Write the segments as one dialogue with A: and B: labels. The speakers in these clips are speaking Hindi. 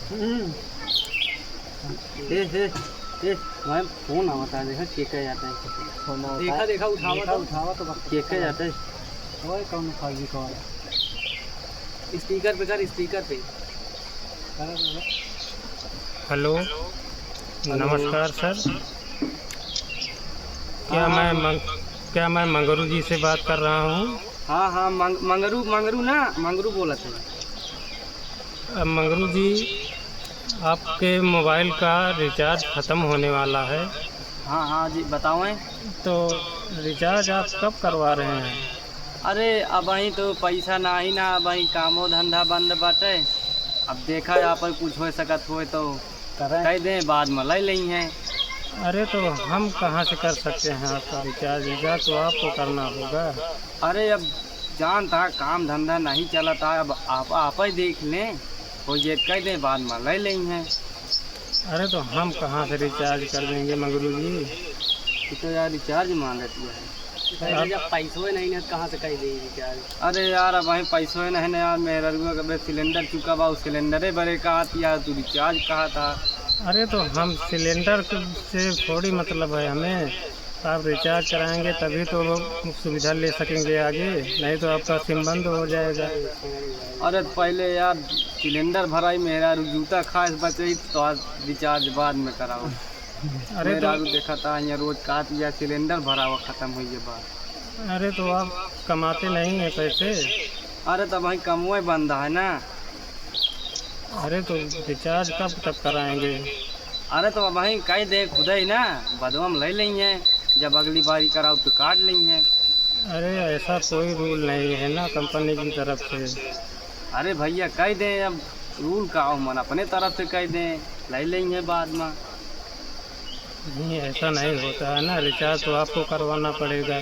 A: मैं फोन आता है, देखा चेक जाता है, देखा देखा उठावा तो चेक जाता है। ओए कौन फर्जी कॉल स्पीकर पे कर, स्पीकर पे।
B: हेलो, नमस्कार सर। क्या मैं मंगरू जी से बात कर रहा हूँ?
A: हाँ हाँ, मंगरू बोला थे।
B: मंगरू जी, आपके मोबाइल का रिचार्ज ख़त्म होने वाला है।
A: हाँ हाँ जी, बताओ।
B: तो रिचार्ज आप कब करवा रहे हैं?
A: अरे अब वहीं तो पैसा ना ही ना, वहीं कामो धंधा बंद बाटे। अब देखा आप कुछ हो सकत हो तो कह दें, बाद में ले ली हैं।
B: अरे तो हम कहाँ से कर सकते हैं आपका रिचार्ज तो आपको करना होगा।
A: अरे अब जानता काम धंधा नहीं चलता, अब आप ही देख लें, कोई ये कह दें, बाद में ले ली हैं।
B: अरे तो हम कहाँ से रिचार्ज कर देंगे मंगरू जी?
A: तो यार रिचार्ज मांगती है, जब पैसों नहीं है कहाँ से कह देंगे रिचार्ज? अरे यार अब वहीं पैसों नहीं ना यार, मेरा कभी सिलेंडर चुका बा, उस सिलेंडरे भरे कहा यार, तू रिचार्ज कहा था।
B: अरे तो हम सिलेंडर से थोड़ी मतलब है हमें, आप रिचार्ज कराएंगे तभी तो लोग सुविधा ले सकेंगे आगे, नहीं तो आपका सिम बंद हो जाएगा।
A: अरे पहले यार सिलेंडर भराई, मेरा जूता खास बचे तो आज रिचार्ज बाद में कराओ। अरे तो देखा था यहाँ रोज काट या सिलेंडर भरा हुआ ख़त्म हुई है बात।
B: अरे तो आप कमाते नहीं हैं पैसे?
A: अरे तब भाई कमवाई बंद है ना।
B: अरे तो रिचार्ज कब तक कराएंगे?
A: अरे तो भाई कह दे खुद ही ना, बदवा में ले लेंगे, जब अगली बारी कराओ तो काट लेंगे।
B: अरे ऐसा कोई रूल नहीं है ना कंपनी की तरफ से।
A: अरे भैया कह दें, अब रूल का हो, मन अपने तरफ से कह दें, ले लेंगे बाद में।
B: नहीं ऐसा नहीं होता है ना, रिचार्ज तो आपको करवाना पड़ेगा।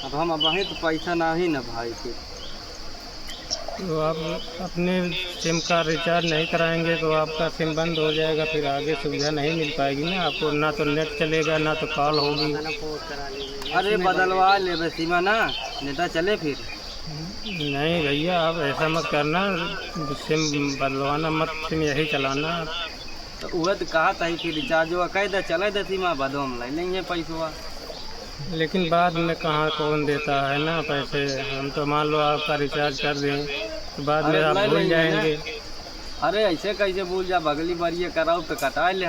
A: अब हम वहीं तो पैसा ना ही ना भाई फिर।
B: तो आप अपने सिम का रिचार्ज नहीं कराएंगे तो आपका सिम बंद हो जाएगा, फिर आगे सुविधा नहीं मिल पाएगी ना आपको, ना तो नेट चलेगा ना तो कॉल होगी।
A: अरे बदलवा ले सीमा ना, नेता चले फिर।
B: नहीं भैया, आप ऐसा मत करना, सिम बदलवाना मत, सिम यही चलाना।
A: तो वह तो कहा था कि रिचार्ज हुआ कह दे, चले दे सीमा, बाद में ले लेंगे पैसा।
B: लेकिन बाद में कहाँ कौन देता है ना पैसे, हम तो मान लो आपका रिचार्ज कर दें तो बाद में आप भूल जाएंगे।
A: अरे ऐसे कैसे भूल जा, अगली बार ये कराओ तो कटा ले।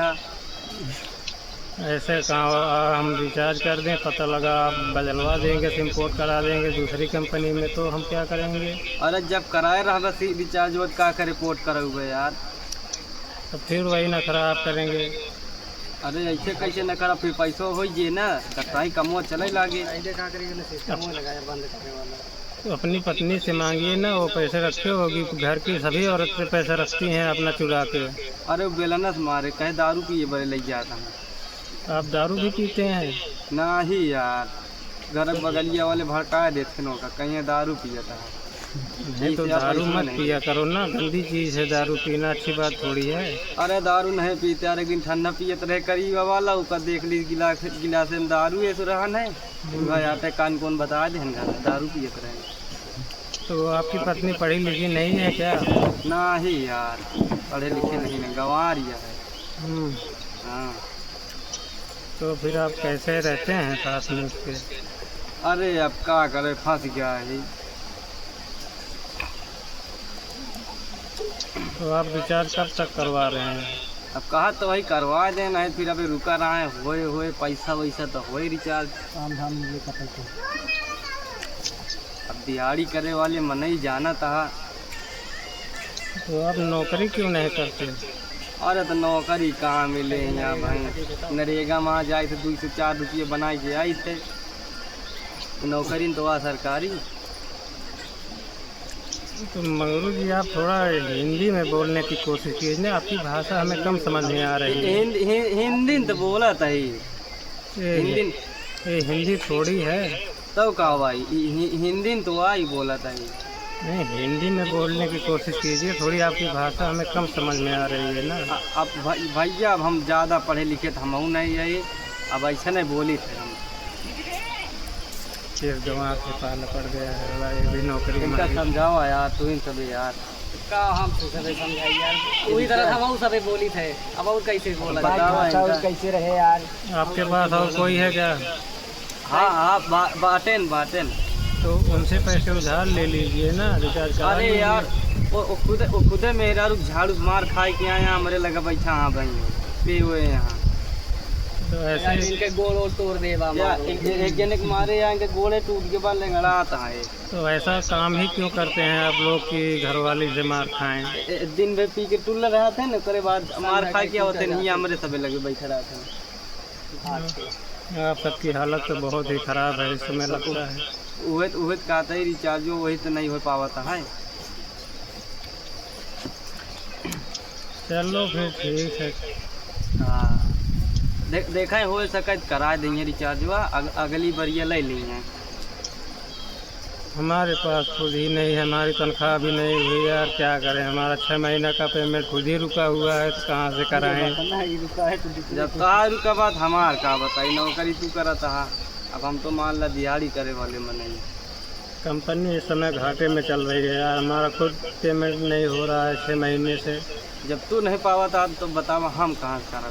B: ऐसे कहाँ हम रिचार्ज कर दें, पता लगा आप बदलवा देंगे, सिम पोर्ट करा देंगे दूसरी कंपनी में, तो हम क्या करेंगे?
A: अरे जब कराए रहा बस रिचार्ज वो का करे पोर्ट करोगे यार,
B: तो फिर वही ना खराब करेंगे।
A: अरे ऐसे कैसे न करा, फिर पैसा हो जे ना, कटाई कमवा चले लागे।
B: तो अपनी पत्नी से मांगिए ना, वो पैसे रखे होगी, घर की सभी औरतें पैसे रखती हैं अपना चुरा के।
A: अरे बेलना से मारे कहे दारू पिए बड़े लग जाता है।
B: आप दारू भी पीते हैं?
A: ना ही यार, घर बगलिया वाले भड़का देते नो का, कहीं दारू पियता है।
B: नहीं तो दारू मत पिया करो ना, गंदी चीज़ है, दारू पीना अच्छी बात थोड़ी है।
A: अरे दारू नहीं पीते, अरे लेकिन ठंडा पियत रहे करीब वाला, ऊपर देख ली गिलास में दारू ऐसे रहन है, यहाँ पे कान कौन बता दे दारू पियत रहे।
B: तो आपकी पत्नी पढ़ी लिखी नहीं है क्या?
A: ना ही यार, पढ़े लिखे नहीं है, गंवारिया है। हाँ।
B: तो फिर आप कैसे रहते हैं साथ में उसके?
A: अरे अब क्या करे, फंस गया है।
B: तो आप रिचार्ज कब तक करवा रहे हैं?
A: अब कहा तो वही करवा दें, नहीं फिर अभी रुका रहा है, होए पैसा वैसा तो हो रिचार्ज। अब दिहाड़ी करे वाले मन ही जाना था।
B: तो आप नौकरी क्यों नहीं करते?
A: अरे तो नौकरी कहाँ मिले यहाँ भाई, नरेगा में जाए थे 2 से 4 रुपये बना के आई थे, नौकरी तो आ सरकारी।
B: तो मंगरू जी, आप थोड़ा हिंदी में बोलने की कोशिश कीजिए, आपकी भाषा हमें कम समझ में आ रही है।
A: हिंदी तो बोला था ही,
B: हिंदी थोड़ी है।
A: तो कहा भाई हिंदी तो आई बोला था ही।
B: नहीं, हिंदी में बोलने की कोशिश कीजिए, थोड़ी आपकी भाषा हमें कम समझ में आ रही है ना।
A: अब भैया अब हम ज़्यादा पढ़े लिखे तो हम नहीं है, अब ऐसा नहीं बोली थे हम।
B: फिर दिमाग से पाला पड़ गया है, ये भी नौकरी
A: इनका समझाओ यार, तू इन सभी यार। का हम तो सबे समझाई यार पूरी तरह हम वो सबे बोली थे अब और कैसे बोला
C: भाई खर्चा और कैसे रहे यार?
B: आपके पास और कोई है क्या?
A: हाँ हाँ बाटेन बाटेन।
B: तो उनसे पैसे उधार ले लीजिए ना, रिचार्ज करा
A: अरे
B: लीजिए।
A: यार वो खुद मेरा रुक झाड़ू मार खाए के आया हमारे लगा बैठा हाँ भाई पे हुए यहाँ
B: तो ऐसे
A: इनके गोल और तोड़ दे एक जने के मारे यहाँ इनके गोले टूट के बाद लंगड़ा आता है।
B: तो ऐसा काम ही क्यों करते हैं आप लोग कि घरवाली से मार खाएं?
A: दिन भर पी के टुल्ला रहा थे ना करे बाद मार खा के होते नहीं हमारे सबे लगे बैठे रहा था।
B: आप सबकी हालत तो बहुत ही खराब है इस समय लगता है।
A: उहे कहता है रिचार्ज वही तो नहीं हो पाता है।
B: चलो फिर ठीक है।
A: हाँ देखा हो सकत करा देंगे रिचार्ज अगली बार ये ले लेंगे।
B: हमारे पास खुद ही नहीं है, हमारी तनख्वाह भी नहीं हुई यार, क्या करें? हमारा 6 महीना का पेमेंट खुद ही रुका हुआ है, तो कहाँ से कराएं?
A: जब कहा रुका बात हमार का बताई नौकरी तू करा था अब हम तो मान ला दिहाड़ी करे वाले में नहीं।
B: कंपनी इस समय घाटे में चल रही है यार, हमारा खुद पेमेंट नहीं हो रहा है 6 महीने से।
A: जब तू नहीं पावा था तो बतावा हम कहाँ से करा।